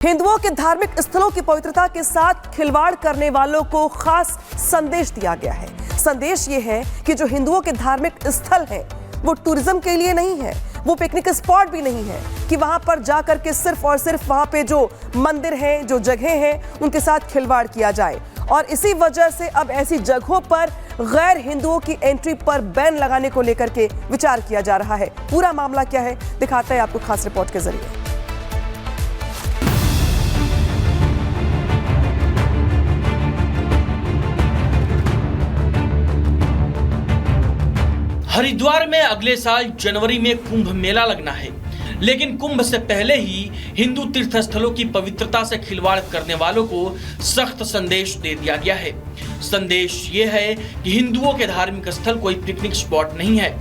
हिंदुओं के धार्मिक स्थलों की पवित्रता के साथ खिलवाड़ करने वालों को खास संदेश दिया गया है। संदेश ये है कि जो हिंदुओं के धार्मिक स्थल हैं, वो टूरिज्म के लिए नहीं है, वो पिकनिक स्पॉट भी नहीं है कि वहां पर जाकर के सिर्फ और सिर्फ वहां पे जो मंदिर हैं, जो जगह हैं, उनके साथ खिलवाड़ किया जाए। और इसी वजह से अब ऐसी जगहों पर गैर हिंदुओं की एंट्री पर बैन लगाने को लेकर के विचार किया जा रहा है। पूरा मामला क्या है दिखाते हैं आपको खास रिपोर्ट के जरिए। हरिद्वार में अगले साल जनवरी में कुंभ मेला लगना है, लेकिन कुंभ से पहले ही हिंदू तीर्थ स्थलों की पवित्रता से खिलवाड़ करने वालों को सख्त संदेश दे दिया गया है। संदेश ये है कि हिंदुओं के धार्मिक स्थल कोई पिकनिक स्पॉट नहीं है,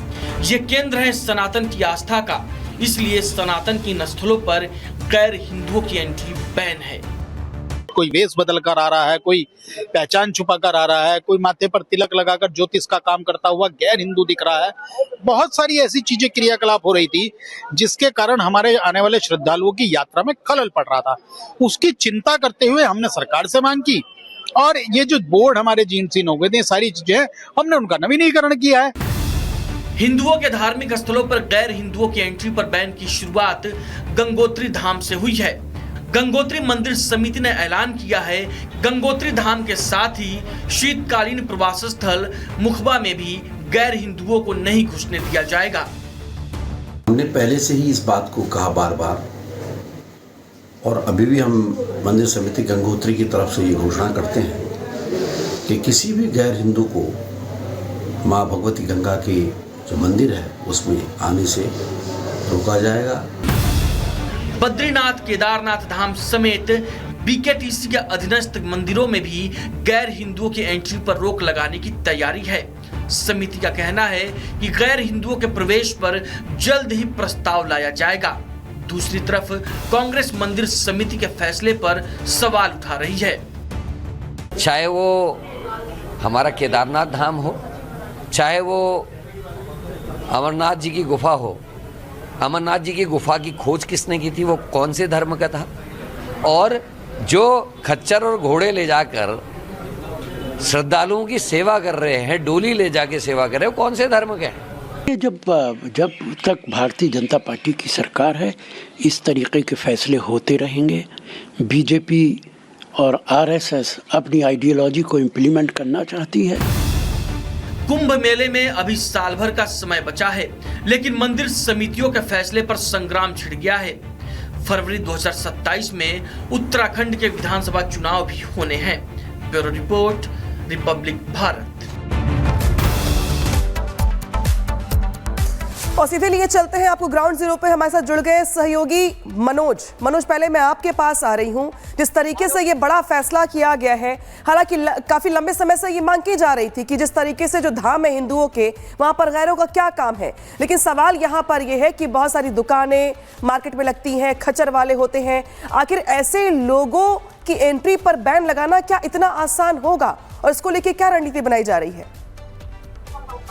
ये केंद्र है सनातन की आस्था का। इसलिए सनातन की इन स्थलों पर गैर हिंदुओं की एंट्री बैन है। कोई वेश बदल कर आ रहा है, कोई पहचान छुपा कर आ रहा है, कोई माथे पर तिलक लगाकर ज्योतिष का काम करता हुआ गैर हिंदू दिख रहा है। बहुत सारी ऐसी चीजें क्रियाकलाप हो रही थी जिसके कारण हमारे आने वाले श्रद्धालुओं की यात्रा में खलल पड़ रहा था। उसकी चिंता करते हुए हमने सरकार से मांग की और ये जो बोर्ड हमारे जीर्ण शीर्ण हो गए थे, सारी चीजें हमने उनका नवीनीकरण किया है। हिंदुओं के धार्मिक स्थलों पर गैर हिंदुओं की एंट्री पर बैन की शुरुआत गंगोत्री धाम से हुई है। गंगोत्री मंदिर समिति ने ऐलान किया है, गंगोत्री धाम के साथ ही शीतकालीन प्रवास स्थल मुखबा में भी गैर हिंदुओं को नहीं घुसने दिया जाएगा। हमने पहले से ही इस बात को कहा बार बार और अभी भी हम मंदिर समिति गंगोत्री की तरफ से ये घोषणा करते हैं कि किसी भी गैर हिंदू को माँ भगवती गंगा के जो मंदिर है उसमें आने से रोका जाएगा। बद्रीनाथ, केदारनाथ धाम समेत बीकेटीसी के अधीनस्थ मंदिरों में भी गैर हिंदुओं की एंट्री पर रोक लगाने की तैयारी है। समिति का कहना है कि गैर हिंदुओं के प्रवेश पर जल्द ही प्रस्ताव लाया जाएगा। दूसरी तरफ कांग्रेस मंदिर समिति के फैसले पर सवाल उठा रही है। चाहे वो हमारा केदारनाथ धाम हो, चाहे वो अमरनाथ जी की गुफा हो। अमरनाथ जी की गुफा की खोज किसने की थी, वो कौन से धर्म का था? और जो खच्चर और घोड़े ले जाकर श्रद्धालुओं की सेवा कर रहे हैं, डोली ले जाके सेवा कर रहे हैं, वो कौन से धर्म के हैं? जब तक भारतीय जनता पार्टी की सरकार है, इस तरीके के फैसले होते रहेंगे। बीजेपी और आरएसएस अपनी आइडियोलॉजी को इम्प्लीमेंट करना चाहती है। कुंभ मेले में अभी साल भर का समय बचा है, लेकिन मंदिर समितियों के फैसले पर संग्राम छिड़ गया है। फरवरी 2027 में उत्तराखंड के विधानसभा चुनाव भी होने हैं। Bureau report, Republic Bharat. और सीधे लिए चलते हैं आपको ग्राउंड जीरो पे हमारे साथ जुड़ गए सहयोगी मनोज, पहले मैं आपके पास आ रही हूं। जिस तरीके से ये बड़ा फैसला किया गया है, हालांकि काफी लंबे समय से ये मांग की जा रही थी कि जिस तरीके से जो धाम है हिंदुओं के, वहां पर गैरों का क्या काम है। लेकिन सवाल यहां पर यह है कि बहुत सारी दुकानें मार्केट में लगती हैं, खच्चर वाले होते हैं। आखिर ऐसे लोगों की एंट्री पर बैन लगाना क्या इतना आसान होगा और इसको लेकर क्या रणनीति बनाई जा रही है?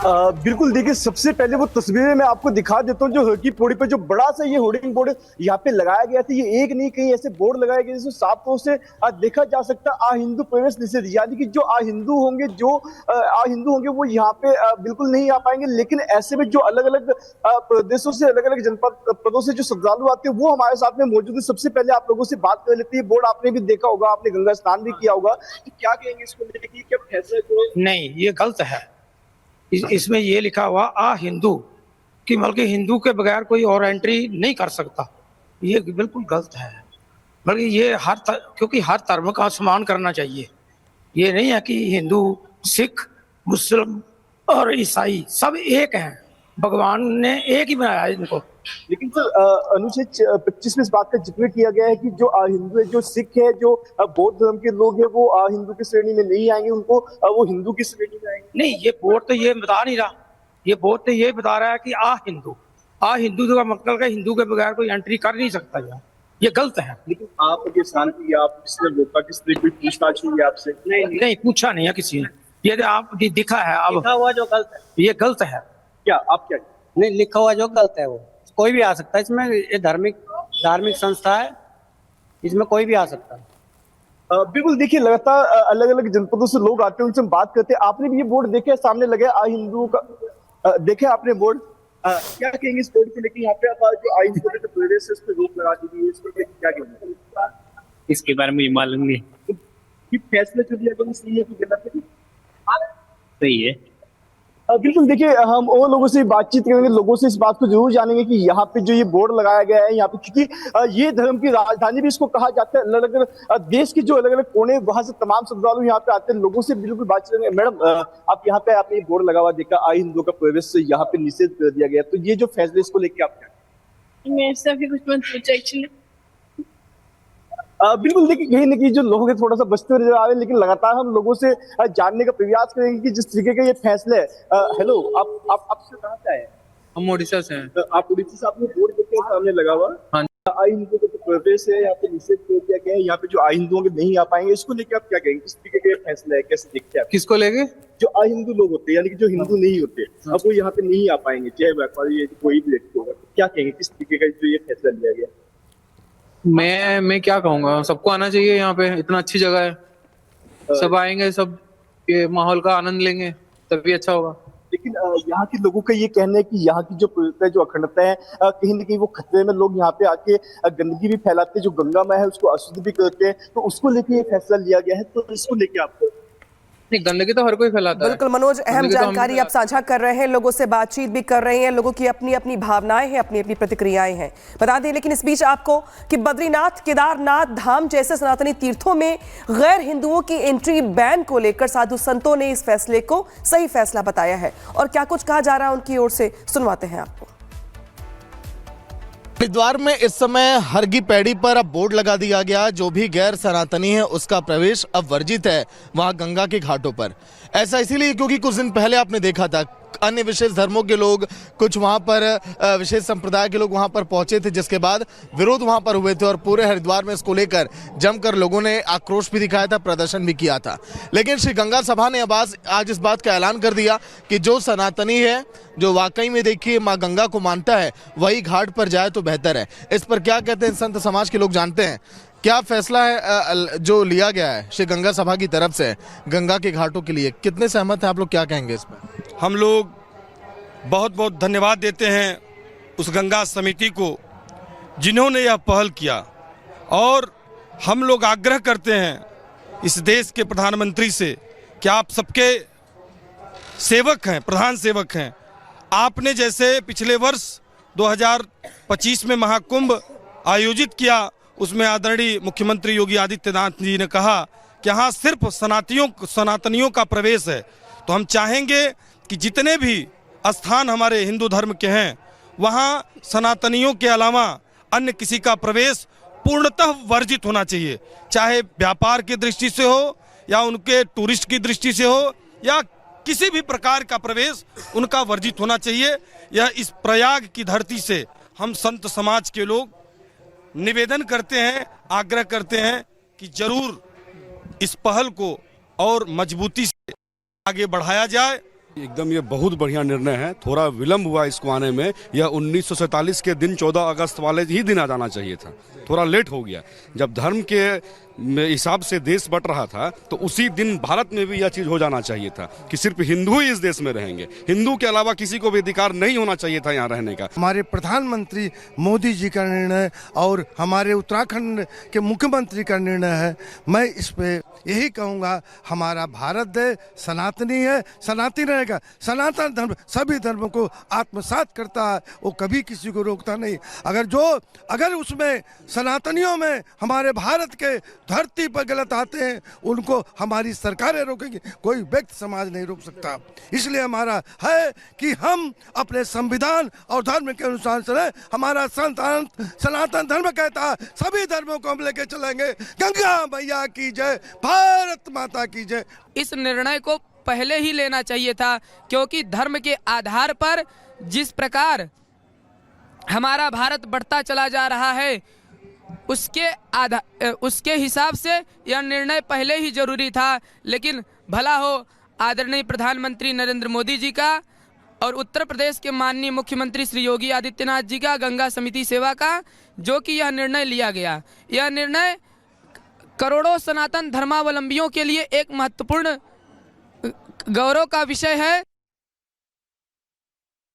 बिल्कुल, देखिए सबसे पहले वो तस्वीरें मैं आपको दिखा देता हूँ। जो हरकी पौड़ी पे जो बड़ा सा ये होर्डिंग बोर्ड यहाँ पे लगाया गया था, ये एक नहीं कहीं ऐसे बोर्ड लगाए गए जिसमें साफ तौर से देखा जा सकता आ हिंदू प्रवेश निषेध, यानी कि जो आ हिंदू होंगे वो यहाँ पे बिल्कुल नहीं आ पाएंगे। लेकिन ऐसे में जो अलग अलग प्रदेशों से, अलग अलग जनपदों से जो श्रद्धालु आते हैं वो हमारे साथ में मौजूद है। सबसे पहले आप लोगों से बात कर लेते हैं। बोर्ड आपने भी देखा होगा, आपने गंगा स्नान भी किया होगा, क्या कहेंगे इसको लेकर? क्या फैसले को नहीं, ये गलत है। इसमें ये लिखा हुआ आ हिंदू कि बल्कि हिंदू के बगैर कोई और एंट्री नहीं कर सकता। ये बिल्कुल गलत है। बल्कि ये क्योंकि हर धर्म का सम्मान करना चाहिए। ये नहीं है कि हिंदू, सिख, मुस्लिम और ईसाई सब एक हैं। भगवान ने एक ही बनाया है इनको। लेकिन सर, अनुच्छेद 25 में इस बात का जिक्र किया गया है कि जो हिंदू है, जो सिख है, जो बौद्ध धर्म के लोग हैं, वो हिंदू की श्रेणी में नहीं आएंगे, उनको वो हिंदू की श्रेणी में आएंगे। नहीं, ये बोर्ड तो ये बता नहीं रहा। ये बोर्ड तो ये बता रहा है कि आ हिंदू का मतलब है हिंदू के बगैर कोई एंट्री कर नहीं सकता। ये गलत है। लेकिन आप ये स्नान की, आप किसने रोका, किसने कोई पूछताछ हुई आपसे? नहीं पूछा नहीं है किसी ने। ये आप दिखा है, अब लिखा हुआ जो गलत है, ये गलत है। क्या आप क्या नहीं, लिखा हुआ जो गलत है वो कोई भी आ सकता है इसमें। ये धार्मिक संस्था है, इसमें कोई भी आ सकता है। बिल्कुल, देखिए लगातार अलग अलग जनपदों से लोग आते हैं, उनसे हम बात करते हैं। आपने भी ये बोर्ड देखे, सामने लगे आ हिंदुओं का, देखे आपने बोर्ड? क्या कहेंगे इस बोर्ड को लेकर? यहाँ पे आप जो आ हिंदुओं के प्रदेश से उस पर रोक लगा दी गई, इस पर क्या कहेंगे? इसके बारे में मालूम नहीं कि फैसला जो लिया गया सही है कि गलत है? सही है। बिल्कुल, देखिए हम और लोगों से बातचीत करेंगे, लोगों से इस बात को जरूर जानेंगे कि यहाँ पे जो ये बोर्ड लगाया गया है यहाँ पे, क्योंकि ये धर्म की राजधानी भी इसको कहा जाता है। अलग अलग देश के जो अलग अलग कोने, वहां से तमाम श्रद्धालु यहाँ पे आते हैं, लोगों से बिल्कुल बातचीत करेंगे। मैडम, आप यहाँ पे आपने ये बोर्ड लगा हुआ देखा, आ हिंदुओं का प्रवेश यहाँ पे निषेध कर दिया गया, तो ये जो फैसले इसको लेके आप क्या? मैं इससे अभी कुछ मत पूछा एक्चुअली। बिल्कुल, देखिए कहीं ना कहीं जो लोग हैं थोड़ा सा बचते हुए नजर आ रहे हैं, लेकिन लगातार हम लोगों से जानने का प्रयास करेंगे कि जिस तरीके का ये फैसला है। हेलो, आपसे कहाँ से आए? हम ओडिशा से हैं। आप उड़ीसा से, आपने बोर्ड देखे सामने लगा हुआ? हाँ। आई हिंदुओं का जो प्रवेश है यहाँ पे निषेध कर दिया गया है, यहाँ पे जो आई हिंदुओं के नहीं आ पाएंगे, इसको लेकर आप क्या कहेंगे? किस तरीके का फैसला है, कैसे देखते हैं आप? किसको लेके? जो आई हिंदू लोग होते हैं, यानी कि जो हिंदू नहीं होते, अब वो यहाँ पे नहीं आ पाएंगे, चाहे व्यापारी कोई भी व्यक्ति होगा, क्या कहेंगे किस तरीके का जो ये फैसला लिया गया? मैं क्या कहूँगा, सबको आना चाहिए यहाँ पे, इतना अच्छी जगह है, सब आएंगे, सब ये माहौल का आनंद लेंगे, तभी अच्छा होगा। लेकिन यहाँ के लोगों का ये कहना है कि यहाँ की जो पवित्रता है, जो अखंडता है, कहीं ना कहीं वो खतरे में। लोग यहाँ पे आके गंदगी भी फैलाते हैं, जो गंगा माँ है उसको अशुद्ध भी करते हैं, तो उसको लेके ये फैसला लिया गया है। तो इसको लेके आपको नहीं, गंदगी तो हर कोई फैलाता है। बिल्कुल मनोज, अहम जानकारी आप साझा कर रहे हैं, लोगों से बातचीत भी कर रहे हैं, लोगों की अपनी अपनी भावनाएं हैं, अपनी अपनी प्रतिक्रियाएं हैं, बता दें। लेकिन इस बीच आपको कि बद्रीनाथ, केदारनाथ धाम जैसे सनातनी तीर्थों में गैर हिंदुओं की एंट्री बैन को लेकर साधु संतों ने इस फैसले को सही फैसला बताया है, और क्या कुछ कहा जा रहा है उनकी ओर से, सुनवाते हैं आपको। हरिद्वार में इस समय हर की पैड़ी पर अब बोर्ड लगा दिया गया, जो भी गैर सनातनी है उसका प्रवेश अब वर्जित है वहां गंगा के घाटों पर। ऐसा इसीलिए क्योंकि कुछ दिन पहले आपने देखा था अन्य विशेष धर्मों के लोग, कुछ वहां पर विशेष संप्रदाय के लोग वहां पर पहुंचे थे, जिसके बाद विरोध वहां पर हुए थे और पूरे हरिद्वार में इसको लेकर जमकर लोगों ने आक्रोश भी दिखाया था, प्रदर्शन भी किया था। लेकिन श्री गंगा सभा ने आज इस बात का ऐलान कर दिया कि जो सनातनी है, जो वाकई में देखिए माँ गंगा को मानता है, वही घाट पर जाए तो बेहतर है। इस पर क्या कहते हैं संत समाज के लोग, जानते हैं क्या फैसला है जो लिया गया है श्री गंगा सभा की तरफ से गंगा के घाटों के लिए। कितने सहमत हैं आप लोग, क्या कहेंगे इस पर? हम लोग बहुत बहुत धन्यवाद देते हैं उस गंगा समिति को जिन्होंने यह पहल किया, और हम लोग आग्रह करते हैं इस देश के प्रधानमंत्री से कि आप सबके सेवक हैं, प्रधान सेवक हैं। आपने जैसे पिछले वर्ष 2025 में महाकुंभ आयोजित किया, उसमें आदरणीय मुख्यमंत्री योगी आदित्यनाथ जी ने कहा कि यहाँ सिर्फ सनातनियों का प्रवेश है। तो हम चाहेंगे कि जितने भी स्थान हमारे हिंदू धर्म के हैं, वहाँ सनातनियों के अलावा अन्य किसी का प्रवेश पूर्णतः वर्जित होना चाहिए, चाहे व्यापार की दृष्टि से हो या उनके टूरिस्ट की दृष्टि से हो, या किसी भी प्रकार का प्रवेश उनका वर्जित होना चाहिए। यह इस प्रयाग की धरती से हम संत समाज के लोग निवेदन करते हैं, आग्रह करते हैं कि जरूर इस पहल को और मजबूती से आगे बढ़ाया जाए। एकदम ये बहुत बढ़िया निर्णय है। थोड़ा विलंब हुआ इसको आने में, यह 1947 के दिन 14 अगस्त वाले ही दिन आ जाना चाहिए था, थोड़ा लेट हो गया। जब धर्म के हिसाब से देश बट रहा था तो उसी दिन भारत में भी यह चीज़ हो जाना चाहिए था कि सिर्फ हिंदू ही इस देश में रहेंगे, हिंदू के अलावा किसी को भी अधिकार नहीं होना चाहिए था यहाँ रहने का। हमारे प्रधानमंत्री मोदी जी का निर्णय और हमारे उत्तराखंड के मुख्यमंत्री का निर्णय है। मैं इस पे यही कहूँगा, हमारा भारत देश सनातनी है, सनातनी रहेगा। सनातन धर्म सभी धर्मों को आत्मसात करता है, वो कभी किसी को रोकता नहीं। अगर उसमें सनातनियों में हमारे भारत के धरती पर गलत आते हैं, उनको हमारी सरकारें रोकेंगी, कोई व्यक्ति समाज नहीं रोक सकता। इसलिए हमारा है कि हम अपने संविधान और धर्म के अनुसार चले। हमारा सनातन धर्म कहता है सभी धर्मों को हम लेके चलेंगे। गंगा मैया की जय, भारत माता की जय। इस निर्णय को पहले ही लेना चाहिए था, क्योंकि धर्म के आधार पर जिस प्रकार हमारा भारत बढ़ता चला जा रहा है, उसके हिसाब से यह निर्णय पहले ही जरूरी था। लेकिन भला हो आदरणीय प्रधानमंत्री नरेंद्र मोदी जी का और उत्तर प्रदेश के माननीय मुख्यमंत्री श्री योगी आदित्यनाथ जी का गंगा समिति सेवा का, जो कि यह निर्णय लिया गया। यह निर्णय करोड़ों सनातन धर्मावलंबियों के लिए एक महत्वपूर्ण गौरव का विषय है